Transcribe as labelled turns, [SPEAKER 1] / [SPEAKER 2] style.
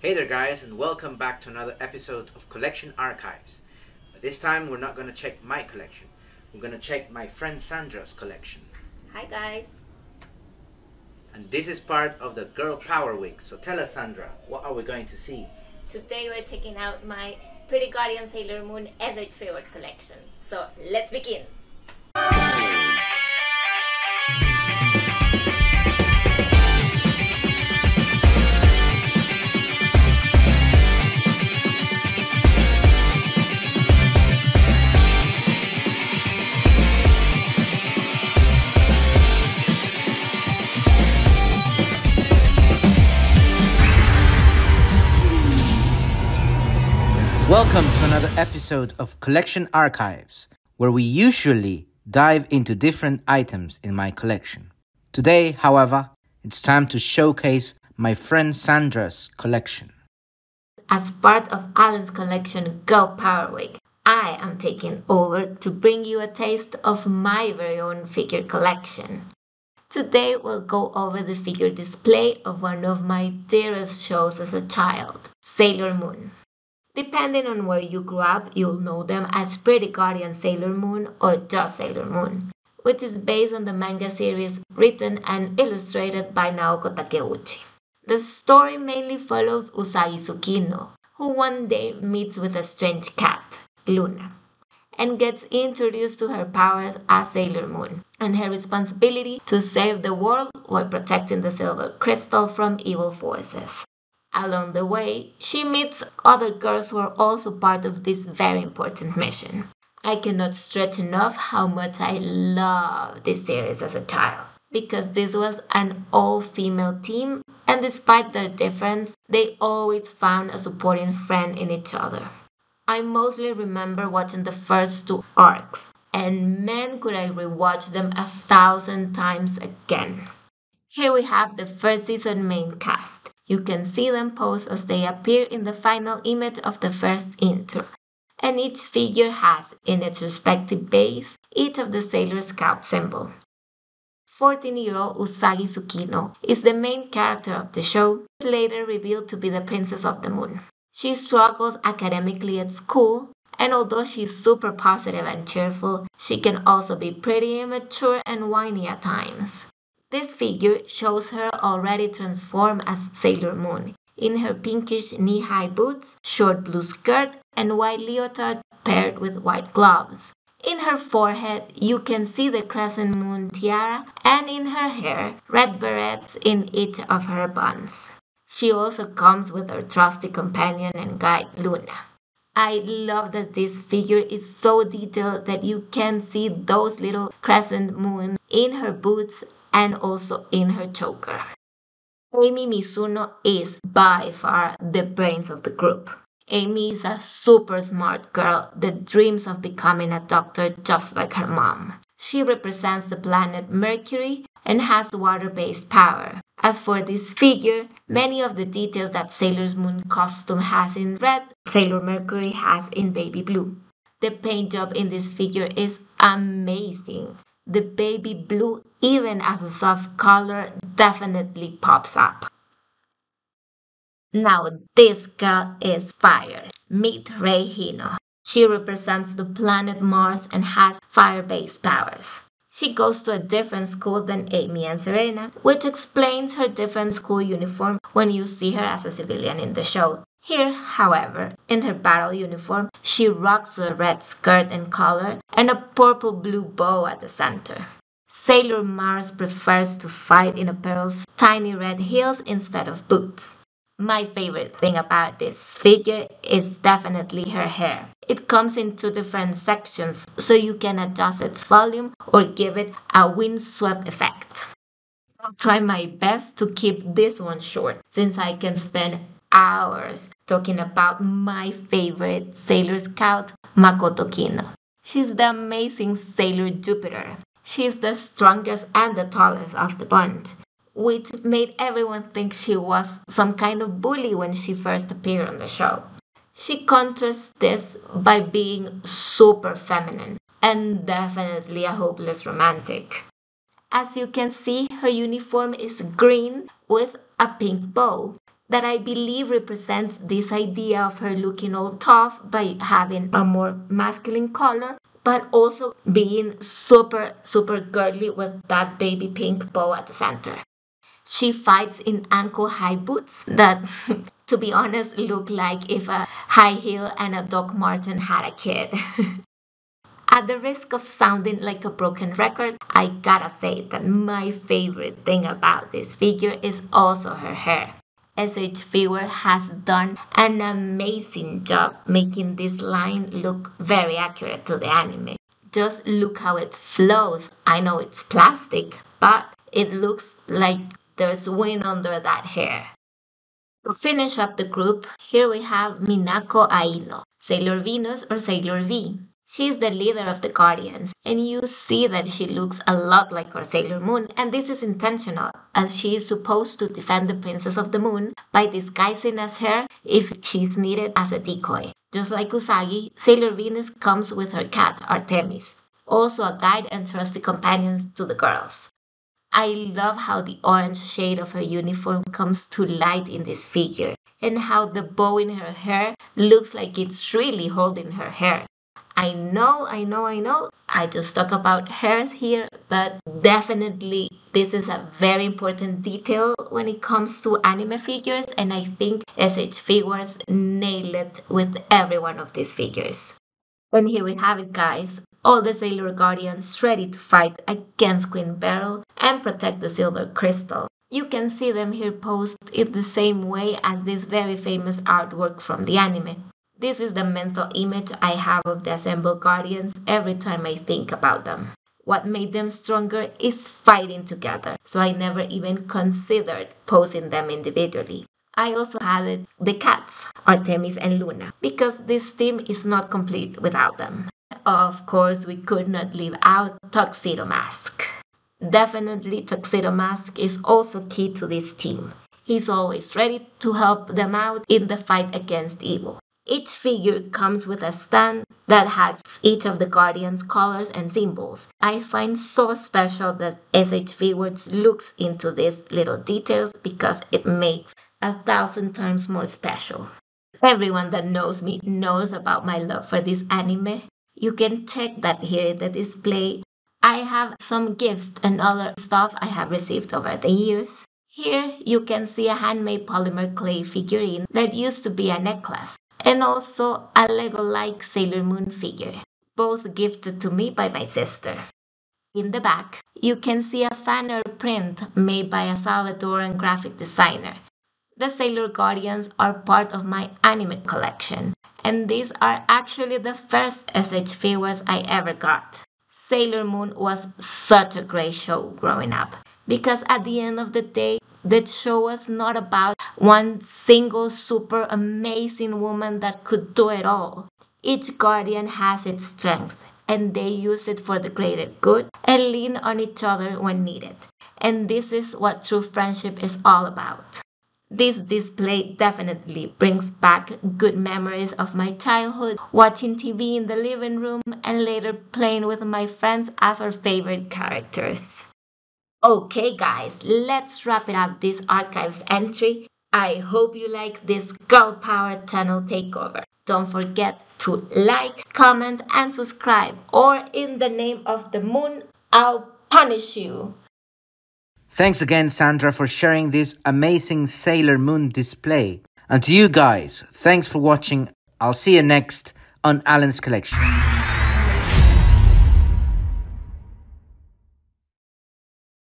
[SPEAKER 1] Hey there guys, and welcome back to another episode of Collection Archives. But this time we're not going to check my collection. We're going to check my friend Sandra's collection.
[SPEAKER 2] Hi guys.
[SPEAKER 1] And this is part of the Girl Power Week. So tell us, Sandra, what are we going to see?
[SPEAKER 2] Today we're checking out my Pretty Guardian Sailor Moon SH Figuarts collection. So let's begin.
[SPEAKER 1] Welcome to another episode of Collection Archives, where we usually dive into different items in my collection. Today, however, it's time to showcase my friend Sandra's collection.
[SPEAKER 2] As part of Alice's collection Girl Power Week, I am taking over to bring you a taste of my very own figure collection. Today we'll go over the figure display of one of my dearest shows as a child, Sailor Moon. Depending on where you grew up, you'll know them as Pretty Guardian Sailor Moon or just Sailor Moon, which is based on the manga series written and illustrated by Naoko Takeuchi. The story mainly follows Usagi Tsukino, who one day meets with a strange cat, Luna, and gets introduced to her powers as Sailor Moon and her responsibility to save the world while protecting the silver crystal from evil forces. Along the way, she meets other girls who are also part of this very important mission. I cannot stress enough how much I loved this series as a child, because this was an all-female team, and despite their difference, they always found a supporting friend in each other. I mostly remember watching the first two arcs, and man could I rewatch them 1,000 times again. Here we have the first season main cast. You can see them pose as they appear in the final image of the first intro. And each figure has, in its respective base, each of the Sailor Scout symbol. 14-year-old Usagi Tsukino is the main character of the show, later revealed to be the Princess of the Moon. She struggles academically at school, and although she's super positive and cheerful, she can also be pretty immature and whiny at times. This figure shows her already transformed as Sailor Moon, in her pinkish knee-high boots, short blue skirt, and white leotard paired with white gloves. In her forehead, you can see the crescent moon tiara, and in her hair, red berets in each of her buns. She also comes with her trusty companion and guide, Luna. I love that this figure is so detailed that you can see those little crescent moons in her boots and also in her choker. Amy Mizuno is by far the brains of the group. Amy is a super smart girl that dreams of becoming a doctor just like her mom. She represents the planet Mercury and has water-based power. As for this figure, many of the details that Sailor Moon costume has in red, Sailor Mercury has in baby blue. The paint job in this figure is amazing. The baby blue, even as a soft color, definitely pops up. Now this girl is fire. Meet Rei Hino. She represents the planet Mars and has fire-based powers. She goes to a different school than Amy and Serena, which explains her different school uniform when you see her as a civilian in the show. Here, however, in her battle uniform, she rocks a red skirt and collar and a purple-blue bow at the center. Sailor Mars prefers to fight in a pair of tiny red heels instead of boots. My favorite thing about this figure is definitely her hair. It comes in two different sections, so you can adjust its volume or give it a windswept effect. I'll try my best to keep this one short, since I can spend hours talking about my favorite Sailor Scout, Makoto Kino. She's the amazing Sailor Jupiter. She's the strongest and the tallest of the bunch, which made everyone think she was some kind of bully when she first appeared on the show. She contrasts this by being super feminine and definitely a hopeless romantic. As you can see, her uniform is green with a pink bow, that I believe represents this idea of her looking all tough by having a more masculine color, but also being super, super girly with that baby pink bow at the center. She fights in ankle-high boots that, to be honest, look like if a high heel and a Doc Marten had a kid. At the risk of sounding like a broken record, I gotta say that my favorite thing about this figure is also her hair. SH Figuarts has done an amazing job making this line look very accurate to the anime. Just look how it flows. I know it's plastic, but it looks like there's wind under that hair. To finish up the group, here we have Minako Aino, Sailor Venus or Sailor V. She is the leader of the Guardians, and you see that she looks a lot like her Sailor Moon, and this is intentional, as she is supposed to defend the Princess of the Moon by disguising as her if she's needed as a decoy. Just like Usagi, Sailor Venus comes with her cat, Artemis, also a guide and trusty companion to the girls. I love how the orange shade of her uniform comes to light in this figure, and how the bow in her hair looks like it's really holding her hair. I know. I just talk about hairs here, but definitely this is a very important detail when it comes to anime figures, and I think SH Figuarts nailed it with every one of these figures. And here we have it, guys. All the Sailor Guardians ready to fight against Queen Beryl and protect the Silver Crystal. You can see them here posed in the same way as this very famous artwork from the anime. This is the mental image I have of the assembled Guardians every time I think about them. What made them stronger is fighting together, so I never even considered posing them individually. I also added the cats, Artemis and Luna, because this team is not complete without them. Of course, we could not leave out Tuxedo Mask. Definitely Tuxedo Mask is also key to this team. He's always ready to help them out in the fight against evil. Each figure comes with a stand that has each of the Guardians' colors and symbols. I find so special that SH Figuarts looks into these little details because it makes 1,000 times more special. Everyone that knows me knows about my love for this anime. You can check that here in the display. I have some gifts and other stuff I have received over the years. Here you can see a handmade polymer clay figurine that used to be a necklace, and also a Lego-like Sailor Moon figure, both gifted to me by my sister. In the back, you can see a fan art print made by a Salvadoran graphic designer. The Sailor Guardians are part of my anime collection, and these are actually the first SH Figuarts I ever got. Sailor Moon was such a great show growing up, because at the end of the day, that show was not about one single super amazing woman that could do it all. Each Guardian has its strength, and they use it for the greater good and lean on each other when needed. And this is what true friendship is all about. This display definitely brings back good memories of my childhood, watching TV in the living room and later playing with my friends as our favorite characters. Okay guys, let's wrap it up this archives entry. I hope you like this girl power channel takeover. Don't forget to like, comment and subscribe, or in the name of the moon, I'll punish you.
[SPEAKER 1] Thanks again, Sandra, for sharing this amazing Sailor Moon display. And to you guys, thanks for watching. I'll see you next on Alan's Collection.